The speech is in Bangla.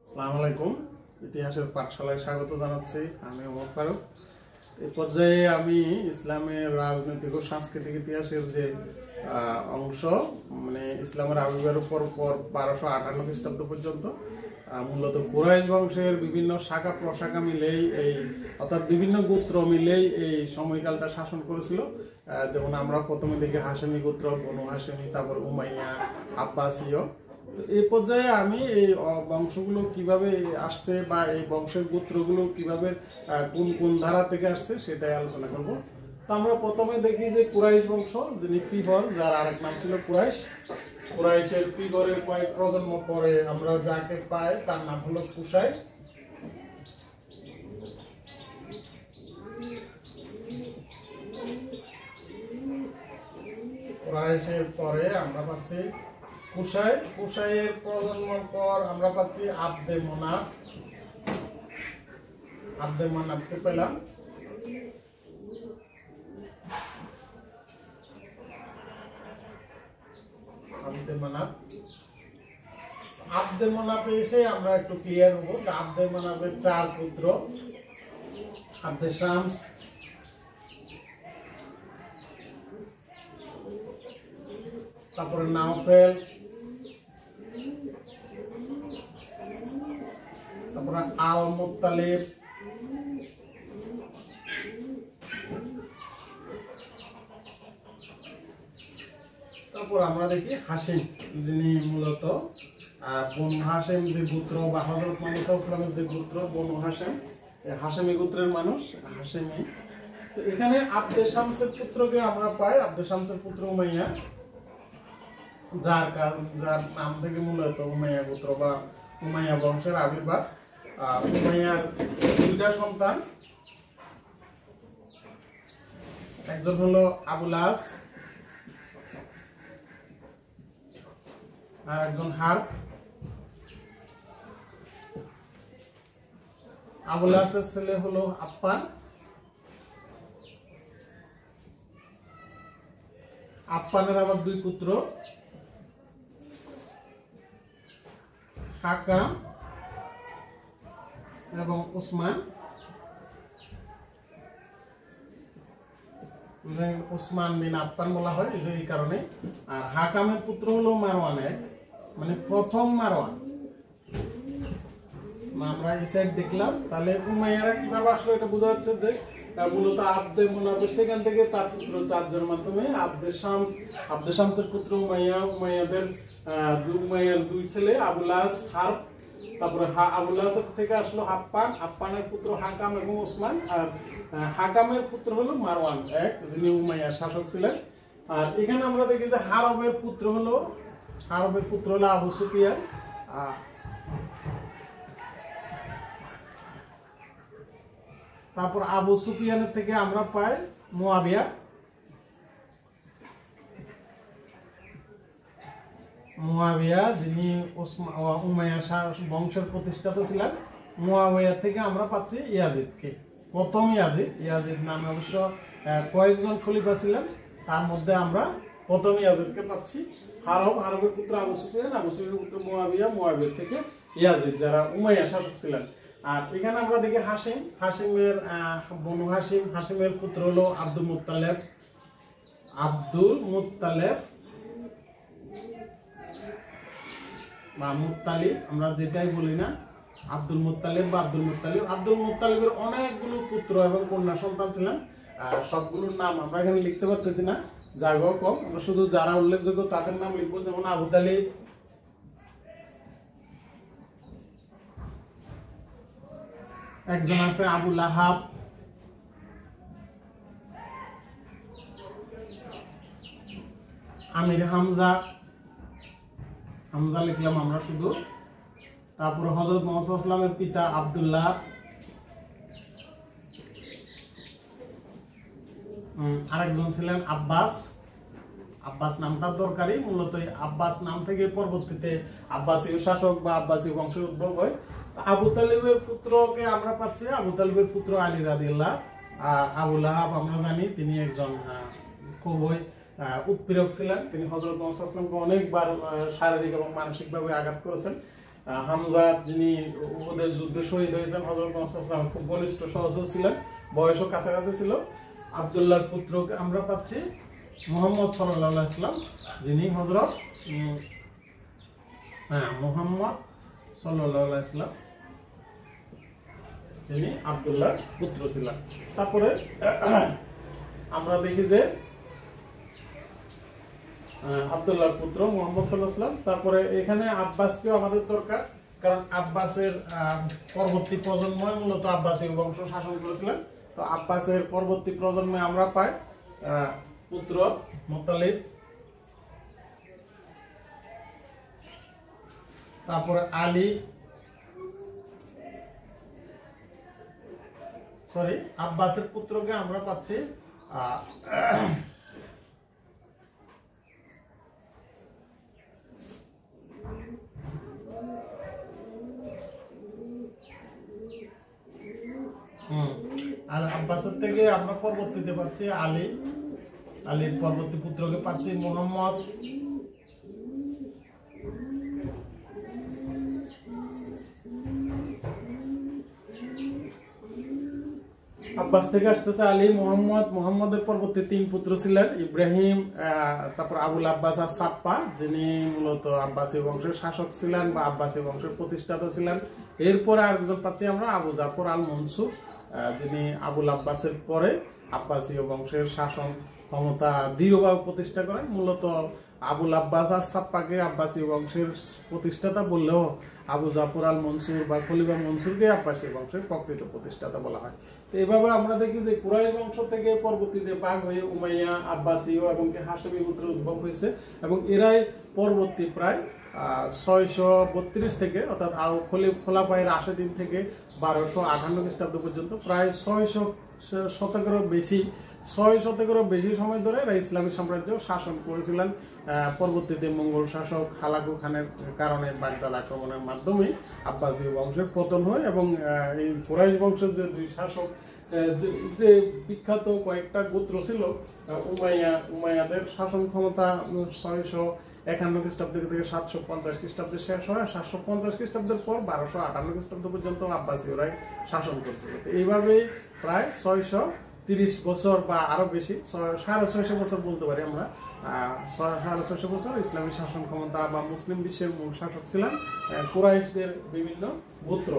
আসসালামু আলাইকুম। ইতিহাসের পাঠশালায় স্বাগত জানাচ্ছি। আমি ওমর ফারুক। এই পর্যায়ে আমি ইসলামের রাজনৈতিক ও সাংস্কৃতিক ইতিহাসের যে অংশ, মানে ইসলামের আবির্ভাবের পর 1258 খ্রিস্টাব্দ পর্যন্ত মূলত কুরাইশ বংশের বিভিন্ন শাখা প্রশাখা মিলেই অর্থাৎ বিভিন্ন গোত্র মিলেই এই সময়কালটা শাসন করেছিল। যেমন আমরা প্রথমে দেখি হাশেমি গোত্র, বনু হাশেমি, তারপর উমাইয়া, আব্বাসীয়। এই পর্যায়ে আমি এই বংশগুলো কিভাবে আসছে বা এই বংশের গোত্রগুলো কিভাবে কোন কোন ধারা থেকে আসছে সেটাই আলোচনা করব। তো আমরা প্রথমে দেখি যে কুরাইশ বংশ, যিনি ফিগর, যার আরেক নাম ছিল কুরাইশ। কুরাইশের ফিগরের কয়েক প্রজন্ম পরে আমরা যাকে পাই তার নাম হলো কুসাই। কুরাইশের পরে আমরা পাচ্ছি কুসাই। কুসাইয়ের প্রজন্মের পর আমরা পাচ্ছি আব্দে মোনাফ। আব্দে মোনাফকে পেলাম। আব্দে মোনাফ। আব্দে মোনাফে এসে আমরা একটু ক্লিয়ার হবো। আব্দে মোনাফের 4 পুত্র: আব্দে শামস, তারপরে নাওফেল, তারপরে আল মুত্তালিব, তারপর আমরা দেখি হাশিম, যিনি মূলত বনু হাশেম যে গোত্র বা হযরত মুহাম্মদ সাল্লাল্লাহু আলাইহি ওয়াসাল্লামের যে গোত্র বনু হাশেম, হাশেমি গোত্রের মানুষ, হাশেমি। তো এখানে আব্দে শামসের পুত্রকে আমরা পাই। আব্দে শামসের পুত্র উমাইয়া, যার নাম থেকে মূলত উমাইয়া গোত্র বা উমাইয়া বংশের আবির্ভাব। উমাইয়ার 2টা সন্তান, একজন হলো আবুল আস আর একজন হারব। আবুল আসের ছেলে হলো আপ্পান। আপ্পানের আবার 2 পুত্র, হাকাম এবং উসমান। উসমান বিন আফফান বলা হয় যে এই কারণে। আর হাকামের পুত্র হলো মারওয়ান, মানে প্রথম মারওয়ান। আমরা এই সাইড দেখলাম। তাহলে উমাইয়ারা কিভাবে আসলো এটা বোঝা যাচ্ছে যে মূলত আব্দে মুনাফের সেখান থেকে তার পুত্র 4 জনের মাধ্যমে আব্দে শামসের পুত্র উমাইয়া, উমাইয়াদের উমাইয়ার 2 ছেলে আবুল আস, হারব। তারপরে আবুল আসের থেকে আসলো হাপ্পান, হাপ্পানের পুত্র হাকাম এবং ওসমান। আর হাকামের পুত্র হলো মারওয়ান, যিনি উমাইয়ার শাসক ছিলেন। আর এখানে আমরা দেখি যে হারবের পুত্র হলো আবু সুফিয়ান। তারপর আবু সুফিয়ানের থেকে আমরা পাই মুয়াবিয়া। মুয়াবিয়া যিনি উমাইয়া বংশের প্রতিষ্ঠাতা ছিলেন। মুয়াবিয়া থেকে আমরা পাচ্ছি ইয়াজিদকে, প্রথম ইয়াজিদ নামে অবশ্য কয়েকজন খলিফা ছিলেন, তার মধ্যে আমরা প্রথম ইয়াজিদকে পাচ্ছি। হারবের পুত্র আবু সুফিয়ানের পুত্র মুয়াবিয়া, মুয়াবিয়া থেকে ইয়াজিদ, যারা উমাইয়া শাসক ছিলেন। আর এখানে আমরা দেখি হাশিমের বনু হাশিমের পুত্র হলো আব্দুল মুত্তালেব বা মুত্তালিব, আমরা যেটাই বলি না, আব্দুল মুত্তালিব বা আব্দুল মুত্তালিবের অনেকগুলো পুত্র এবং কন্যা সন্তান ছিলেন। সবগুলোর নাম আমরা এখানে লিখতে পারতেছি না, জায়গাও কম। আমরা শুধু যারা উল্লেখযোগ্য তাদের নাম লিখবো। যেমন আবু তালিব, একজন আছে আবু লাহাব, আমির হামজা লিখলাম আমরা শুধু। তারপর হযরত মুহাম্মদ সাল্লাল্লাহু আলাইহি ওয়াসাল্লামের পিতা আব্দুল্লাহ। আরেকজন ছিলেন আব্বাস নামটা দরকারি। মূলত আব্বাস নাম থেকে পরবর্তীতে আব্বাসীয় শাসক বা আব্বাসীয় বংশের উদ্ভব হয়। আবু তালিবের পুত্রকে আমরা পাচ্ছি আবু তালিবের পুত্র আলী রাদিয়াল্লাহু। আবু লাহাব আমরা জানি তিনি একজন খুবই উৎপীড়ক ছিলেন। তিনি হযরত মুহাম্মদ সাল্লাল্লাহু আলাইহি ওয়াসাল্লামকে অনেকবার শারীরিক এবং মানসিকভাবে আঘাত করেছেন। হামজা যিনি উহুদের যুদ্ধে শহীদ হয়েছেন, হযরত মুহাম্মদ সাল্লাল্লাহু আলাইহি ওয়াসাল্লাম খুব ঘনিষ্ঠ সহচর ছিলেন, বয়সও কাছাকাছি ছিল। আব্দুল্লাহর পুত্রকে আমরা পাচ্ছি মুহাম্মদ সাল্লাল্লাহু আলাইহি ওয়াসাল্লাম, যিনি হযরত মুহাম্মদ সাল্লাল্লাহু আলাইহি ওয়াসাল্লাম যিনি আব্দুল্লাহর পুত্র ছিলেন। তারপরে আমরা দেখি যে আব্দুল্লাহর পুত্র মুহাম্মদ সাল্লাল্লাহু আলাইহি ওয়াসাল্লাম। তারপরে এখানে আব্বাসকেও আমাদের দরকার, কারণ আব্বাসের পরবর্তী প্রজন্মই মূলত আব্বাসী বংশ শাসন করেছিলেন। তো আব্বাসের পরবর্তী প্রজন্মে আমরা পাই পুত্র মুত্তালিব, তারপরে আলী, আব্বাসের পুত্রকে আমরা পাচ্ছি আর আব্বাসের থেকে আমরা পরবর্তীতে পাচ্ছি আলী, আলীর পরবর্তী পুত্রকে পাচ্ছি মুহাম্মদ, আব্বাস থেকে আসতেছে আলী, মুহাম্মদ, মুহাম্মদের পরবর্তী 3 পুত্র ছিলেন ইব্রাহিম, তারপর আবুল আব্বাস আস-সাপ্পা, যিনি মূলত আব্বাসী বংশের শাসক ছিলেন বা আব্বাসী বংশের প্রতিষ্ঠাতা ছিলেন। এরপরে আরেকজন পাচ্ছি আমরা আবু জাফর আল মনসুর, যিনি আবুল আব্বাসের পরে আব্বাসীয় বংশের শাসন ক্ষমতা দৃঢ়ভাবে প্রতিষ্ঠা করেন। মূলত আবুল আব্বাস আস-সাপ্পাকে আব্বাসী বংশের প্রতিষ্ঠাতা বললেও আবু জাফর আল মনসুর বা খলিফা মনসুরকে আব্বাসী বংশের প্রকৃত প্রতিষ্ঠাতা বলা হয়। তো এইভাবে আমরা দেখি যে কুরাইশ বংশ থেকে পরবর্তীতে ভাগ হয়ে উমাইয়া, আব্বাসীয় এবং হাশেমি গোত্রের উদ্ভব হয়েছে, এবং এরাই পরবর্তী প্রায় 632 থেকে অর্থাৎ খোলাফায়ে রাশেদিন থেকে 1258 খ্রিস্টাব্দ পর্যন্ত প্রায় 600 শতকেরও বেশি সময় ধরে এরা ইসলামী সাম্রাজ্য শাসন করেছিলেন। পরবর্তীতে মঙ্গল শাসক হালাকু খানের কারণে বাগদাদ আক্রমণের মাধ্যমে আব্বাসী বংশের পতন হয়, এবং এই কুরাইশ বংশের যে 2 শাসক, যে বিখ্যাত কয়েকটা গোত্র ছিল উমাইয়াদের শাসন ক্ষমতা 651 খ্রিস্টাব্দ থেকে 750 খ্রিস্টাব্দে শেষ হয়। 750 খ্রিস্টাব্দের পর 1258 খ্রিস্টাব্দ পর্যন্ত আব্বাসীয়রাই শাসন করেছিল। এইভাবে প্রায় 630 বছর বা আরো বেশি, 650 বছর বলতে পারি আমরা, 650 বছর ইসলামী শাসন ক্ষমতা বা মুসলিম বিশ্বের মূল শাসক ছিলেন কুরাইশদের বিভিন্ন গোত্র।